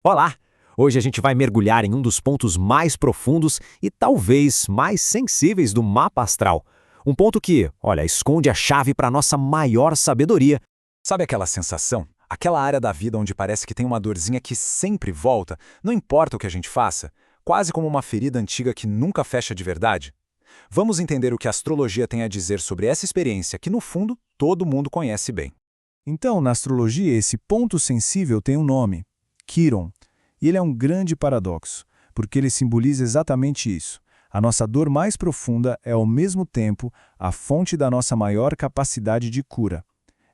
Olá! Hoje a gente vai mergulhar em um dos pontos mais profundos e talvez mais sensíveis do mapa astral. Um ponto que, olha, esconde a chave para a nossa maior sabedoria. Sabe aquela sensação? Aquela área da vida onde parece que tem uma dorzinha que sempre volta, não importa o que a gente faça? Quase como uma ferida antiga que nunca fecha de verdade? Vamos entender o que a astrologia tem a dizer sobre essa experiência que, no fundo, todo mundo conhece bem. Então, na astrologia, esse ponto sensível tem um nome, Quiron. E ele é um grande paradoxo, porque ele simboliza exatamente isso. A nossa dor mais profunda é, ao mesmo tempo, a fonte da nossa maior capacidade de cura.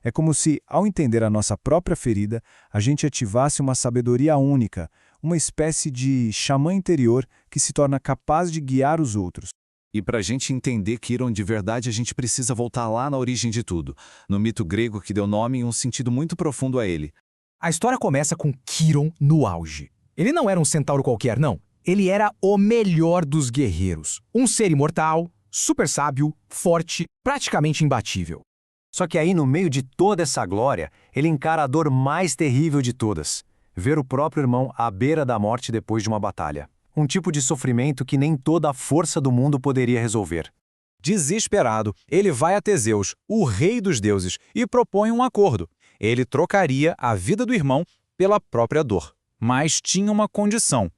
É como se, ao entender a nossa própria ferida, a gente ativasse uma sabedoria única, uma espécie de xamã interior que se torna capaz de guiar os outros. E para a gente entender Quiron de verdade, a gente precisa voltar lá na origem de tudo, no mito grego que deu nome e um sentido muito profundo a ele. A história começa com Quiron no auge. Ele não era um centauro qualquer, não. Ele era o melhor dos guerreiros. Um ser imortal, super sábio, forte, praticamente imbatível. Só que aí, no meio de toda essa glória, ele encara a dor mais terrível de todas: ver o próprio irmão à beira da morte depois de uma batalha. Um tipo de sofrimento que nem toda a força do mundo poderia resolver. Desesperado, ele vai a Teseus, o rei dos deuses, e propõe um acordo. Ele trocaria a vida do irmão pela própria dor. Mas tinha uma condição.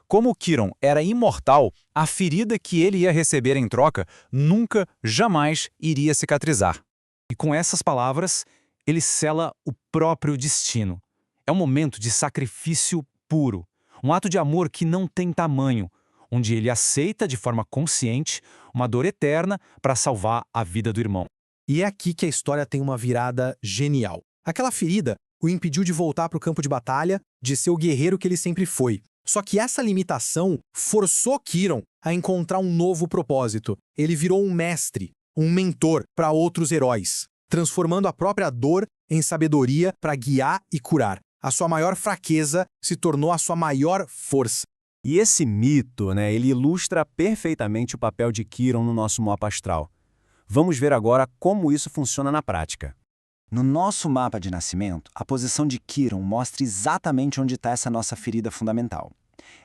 Como Quiron era imortal, a ferida que ele ia receber em troca nunca, jamais iria cicatrizar. E com essas palavras, ele sela o próprio destino. É um momento de sacrifício puro, um ato de amor que não tem tamanho, onde ele aceita de forma consciente uma dor eterna para salvar a vida do irmão. E é aqui que a história tem uma virada genial. Aquela ferida o impediu de voltar para o campo de batalha, de ser o guerreiro que ele sempre foi. Só que essa limitação forçou Quiron a encontrar um novo propósito. Ele virou um mestre, um mentor para outros heróis, transformando a própria dor em sabedoria para guiar e curar. A sua maior fraqueza se tornou a sua maior força. E esse mito, ele ilustra perfeitamente o papel de Quiron no nosso mapa astral. Vamos ver agora como isso funciona na prática. No nosso mapa de nascimento, a posição de Quiron mostra exatamente onde está essa nossa ferida fundamental.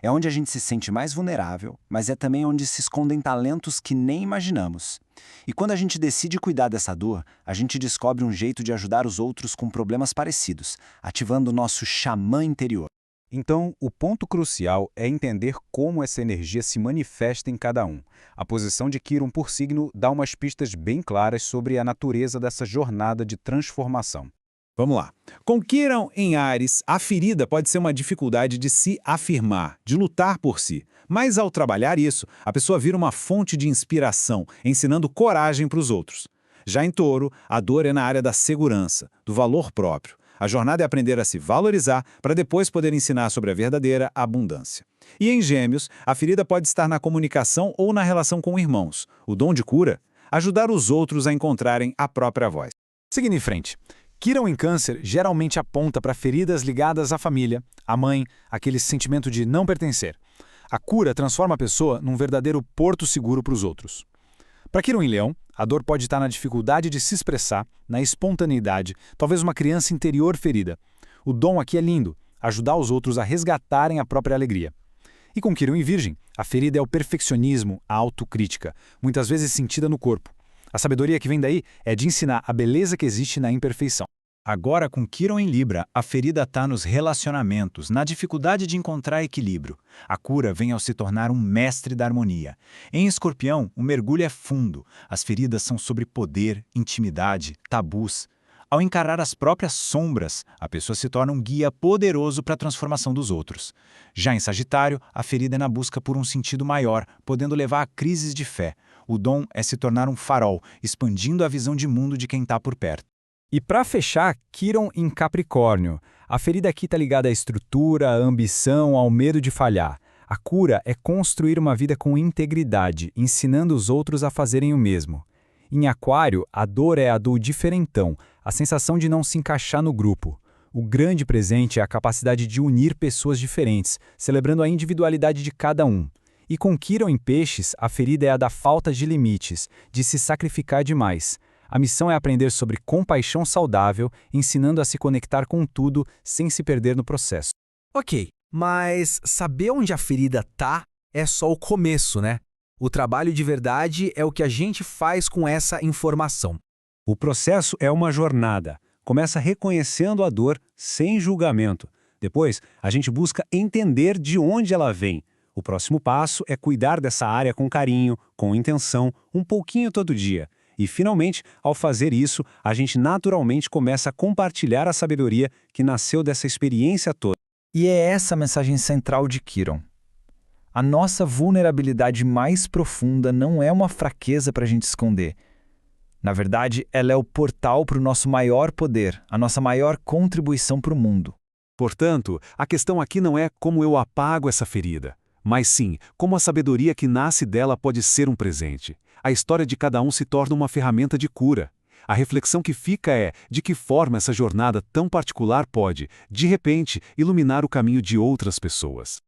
É onde a gente se sente mais vulnerável, mas é também onde se escondem talentos que nem imaginamos. E quando a gente decide cuidar dessa dor, a gente descobre um jeito de ajudar os outros com problemas parecidos, ativando o nosso xamã interior. Então, o ponto crucial é entender como essa energia se manifesta em cada um. A posição de Quiron por signo dá umas pistas bem claras sobre a natureza dessa jornada de transformação. Vamos lá. Com Quiron em Áries, a ferida pode ser uma dificuldade de se afirmar, de lutar por si. Mas ao trabalhar isso, a pessoa vira uma fonte de inspiração, ensinando coragem para os outros. Já em Touro, a dor é na área da segurança, do valor próprio. A jornada é aprender a se valorizar para depois poder ensinar sobre a verdadeira abundância. E em Gêmeos, a ferida pode estar na comunicação ou na relação com irmãos. O dom de cura? Ajudar os outros a encontrarem a própria voz. Seguindo em frente. Quiron em Câncer geralmente aponta para feridas ligadas à família, à mãe, aquele sentimento de não pertencer. A cura transforma a pessoa num verdadeiro porto seguro para os outros. Para Quiron em Leão, a dor pode estar na dificuldade de se expressar, na espontaneidade, talvez uma criança interior ferida. O dom aqui é lindo, ajudar os outros a resgatarem a própria alegria. E com Quiron em Virgem, a ferida é o perfeccionismo, a autocrítica, muitas vezes sentida no corpo. A sabedoria que vem daí é de ensinar a beleza que existe na imperfeição. Agora, com Quiron em Libra, a ferida está nos relacionamentos, na dificuldade de encontrar equilíbrio. A cura vem ao se tornar um mestre da harmonia. Em Escorpião, o mergulho é fundo. As feridas são sobre poder, intimidade, tabus. Ao encarar as próprias sombras, a pessoa se torna um guia poderoso para a transformação dos outros. Já em Sagitário, a ferida é na busca por um sentido maior, podendo levar a crises de fé. O dom é se tornar um farol, expandindo a visão de mundo de quem está por perto. E para fechar, Quiron em Capricórnio. A ferida aqui está ligada à estrutura, à ambição, ao medo de falhar. A cura é construir uma vida com integridade, ensinando os outros a fazerem o mesmo. Em Aquário, a dor é a do diferentão, a sensação de não se encaixar no grupo. O grande presente é a capacidade de unir pessoas diferentes, celebrando a individualidade de cada um. E com Quiron em Peixes, a ferida é a da falta de limites, de se sacrificar demais. A missão é aprender sobre compaixão saudável, ensinando a se conectar com tudo sem se perder no processo. Ok, Mas saber onde a ferida tá é só o começo, né? O trabalho de verdade é o que a gente faz com essa informação. O processo é uma jornada. Começa reconhecendo a dor sem julgamento. Depois, a gente busca entender de onde ela vem. O próximo passo é cuidar dessa área com carinho, com intenção, um pouquinho todo dia. E, finalmente, ao fazer isso, a gente naturalmente começa a compartilhar a sabedoria que nasceu dessa experiência toda. E é essa a mensagem central de Kiron. A nossa vulnerabilidade mais profunda não é uma fraqueza para a gente esconder. Na verdade, ela é o portal para o nosso maior poder, a nossa maior contribuição para o mundo. Portanto, a questão aqui não é como eu apago essa ferida, mas sim como a sabedoria que nasce dela pode ser um presente. A história de cada um se torna uma ferramenta de cura. A reflexão que fica é de que forma essa jornada tão particular pode, de repente, iluminar o caminho de outras pessoas.